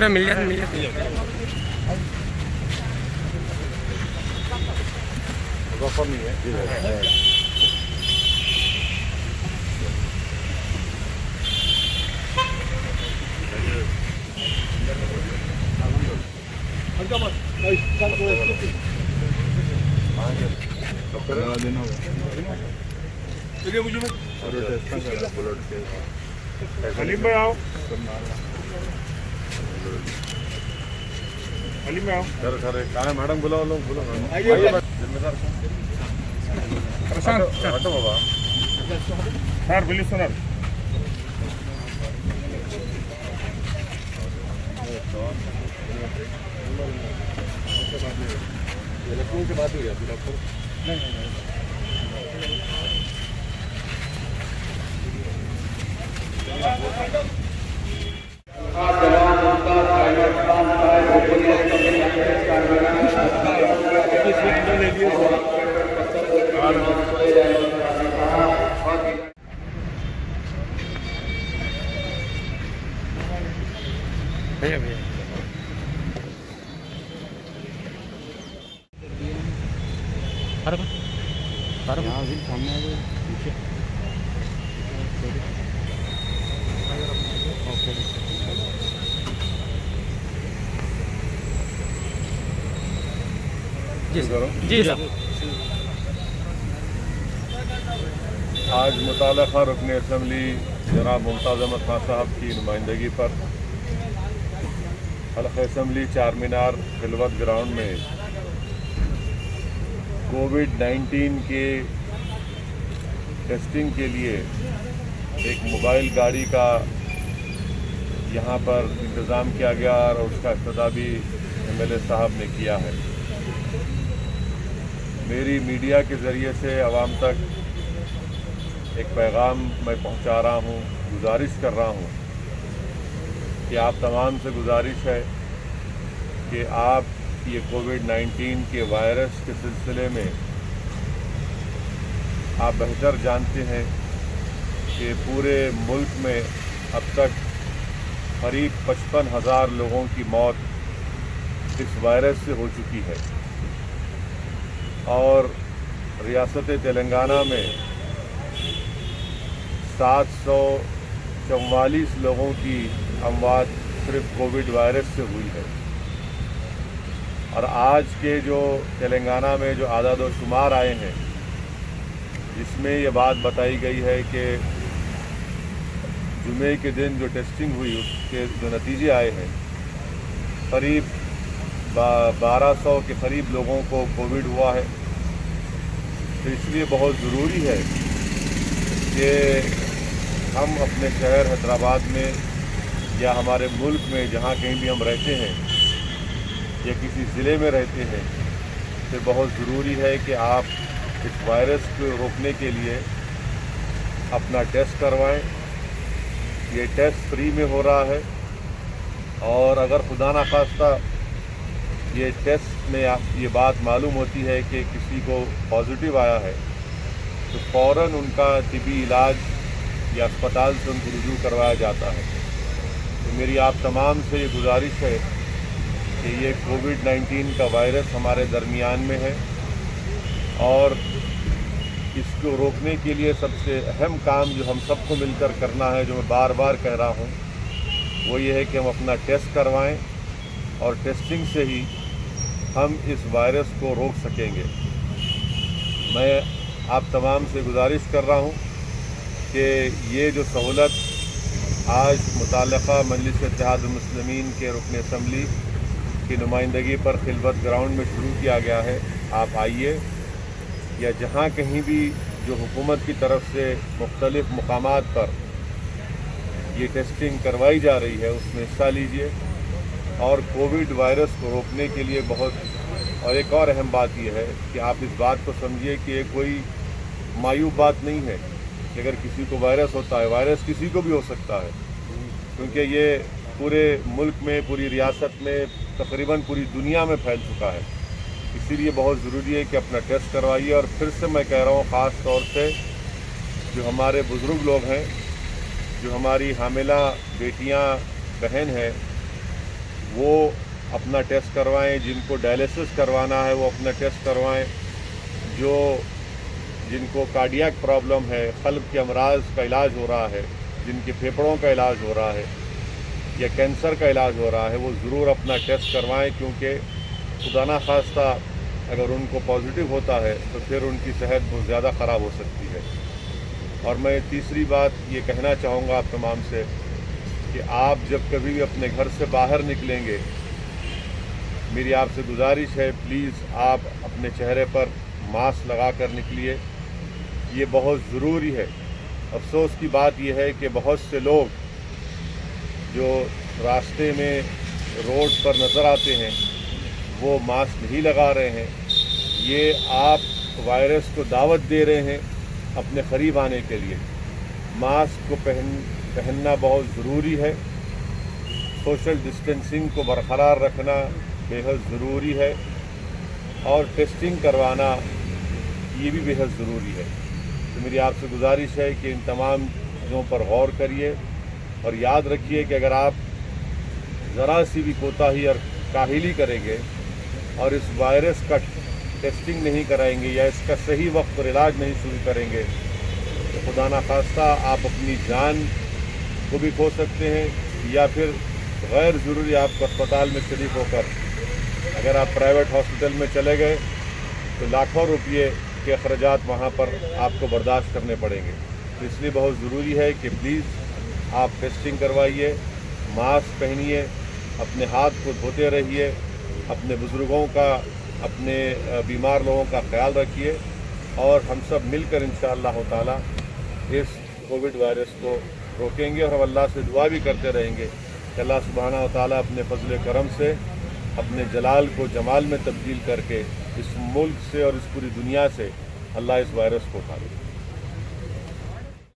मिल जाते मुजफ्फर नहीं है। हलीम भाई आओ, हलीम भाई आओ। सर कहाँ है मैडम? बुलाओ लोग, बुलाओ। जिम्मेदार प्रशांत हटो बाबा। सर बिल्ली सुनर लखनऊ से बात हुई है डॉक्टर? भैया भैया यहाँ भी सामने आ जाए पीछे। जी सर। आज मुताल्लिक़ा रुकन असम्बली जनाब मुमताज़ अहमद खान साहब की नुमाइंदगी पर हल्क़ असम्बली चार मीनार खिलवत ग्राउंड में कोविड-19 के टेस्टिंग के लिए एक मोबाइल गाड़ी का यहाँ पर इंतज़ाम किया गया और उसका इफ्तिताह भी MLA साहब ने किया है। मेरी मीडिया के ज़रिए से आवाम तक एक पैगाम मैं पहुँचा रहा हूँ, गुजारिश कर रहा हूँ कि आप तमाम से गुजारिश है कि आप ये कोविड-19 के वायरस के सिलसिले में आप बेहतर जानते हैं कि पूरे मुल्क में अब तक करीब 55,000 लोगों की मौत इस वायरस से हो चुकी है और रियासत तेलंगाना में 744 लोगों की अमवात सिर्फ कोविड वायरस से हुई है। और आज के जो तेलंगाना में जो आदाद व शुमार आए हैं जिसमें ये बात बताई गई है कि जुमे के दिन जो टेस्टिंग हुई उसके जो नतीजे आए हैं करीब 1200 के करीब लोगों को कोविड हुआ है। तो इसलिए बहुत ज़रूरी है कि हम अपने शहर हैदराबाद में या हमारे मुल्क में जहाँ कहीं भी हम रहते हैं या किसी ज़िले में रहते हैं तो बहुत ज़रूरी है कि आप इस वायरस को रोकने के लिए अपना टेस्ट करवाएं। ये टेस्ट फ्री में हो रहा है और अगर खुदा न खास्ता ये टेस्ट में ये बात मालूम होती है कि किसी को पॉजिटिव आया है तो फ़ौरन उनका तिबी इलाज या अस्पताल से उनको रुजू करवाया जाता है। तो मेरी आप तमाम से ये गुजारिश है कि ये कोविड-19 का वायरस हमारे दरमियान में है और इसको रोकने के लिए सबसे अहम काम जो हम सबको मिलकर करना है, जो मैं बार बार कह रहा हूँ, वो ये है कि हम अपना टेस्ट करवाएं और टेस्टिंग से ही हम इस वायरस को रोक सकेंगे। मैं आप तमाम से गुजारिश कर रहा हूँ कि ये जो सहूलत आज मुताल्लिक़ा मजलिस इत्तेहाद मुस्लिमीन के रुकन असम्बली की नुमाइंदगी पर खिलवत ग्राउंड में शुरू किया गया है, आप आइए या जहाँ कहीं भी जो हुकूमत की तरफ से मुख्तलिफ मकामात पर ये टेस्टिंग करवाई जा रही है उसमें हिस्सा लीजिए। और कोविड वायरस को रोकने के लिए और एक और अहम बात यह है कि आप इस बात को समझिए कि ये कोई मायूब बात नहीं है कि अगर किसी को वायरस होता है, वायरस किसी को भी हो सकता है, क्योंकि ये पूरे मुल्क में, पूरी रियासत में, तकरीबन पूरी दुनिया में फैल चुका है। इसीलिए बहुत ज़रूरी है कि अपना टेस्ट करवाइए। और फिर से मैं कह रहा हूँ, ख़ास तौर से जो हमारे बुज़ुर्ग लोग हैं, जो हमारी हामिला बेटियां, बहन हैं, वो अपना टेस्ट करवाएं। जिनको डायलिसिस करवाना है वो अपना टेस्ट करवाएं। जिनको कार्डियक प्रॉब्लम है, क़ल्ब के अमराज का इलाज हो रहा है, जिनके फेफड़ों का इलाज हो रहा है या कैंसर का इलाज हो रहा है, वो ज़रूर अपना टेस्ट करवाएं, क्योंकि खुदा ना खास्ता अगर उनको पॉजिटिव होता है तो फिर उनकी सेहत बहुत ज़्यादा ख़राब हो सकती है। और मैं तीसरी बात ये कहना चाहूँगा आप तमाम से कि आप जब कभी भी अपने घर से बाहर निकलेंगे, मेरी आपसे गुजारिश है, प्लीज़ आप अपने चेहरे पर मास्क लगा कर निकलिए। ये बहुत ज़रूरी है। अफसोस की बात यह है कि बहुत से लोग जो रास्ते में रोड पर नज़र आते हैं वो मास्क नहीं लगा रहे हैं। ये आप वायरस को दावत दे रहे हैं अपने करीब आने के लिए। मास्क को पहनना बहुत ज़रूरी है। सोशल डिस्टेंसिंग को बरकरार रखना बेहद ज़रूरी है। और टेस्टिंग करवाना ये भी बेहद ज़रूरी है। तो मेरी आपसे गुजारिश है कि इन तमाम चीज़ों पर गौर करिए और याद रखिए कि अगर आप ज़रा सी भी कोताही और काहिली करेंगे और इस वायरस का टेस्टिंग नहीं कराएंगे या इसका सही वक्त पर इलाज नहीं शुरू करेंगे तो खुदा ना खास्ता आप अपनी जान को भी खो सकते हैं, या फिर गैर ज़रूरी आपको अस्पताल में शरीक होकर अगर आप प्राइवेट हॉस्पिटल में चले गए तो लाखों रुपये के अखराजात वहाँ पर आपको बर्दाश्त करने पड़ेंगे। तो इसलिए बहुत ज़रूरी है कि प्लीज़ आप टेस्टिंग करवाइए, मास्क पहनिए, अपने हाथ को धोते रहिए, अपने बुज़ुर्गों का, अपने बीमार लोगों का ख्याल रखिए और हम सब मिलकर इंशाअल्लाह ताला इस कोविड वायरस को रोकेंगे। और हम अल्लाह से दुआ भी करते रहेंगे कि अल्लाह सुब्हाना व तआला अपने फजल करम से अपने जलाल को जमाल में तब्दील करके इस मुल्क से और इस पूरी दुनिया से अल्लाह इस वायरस को उठा ले।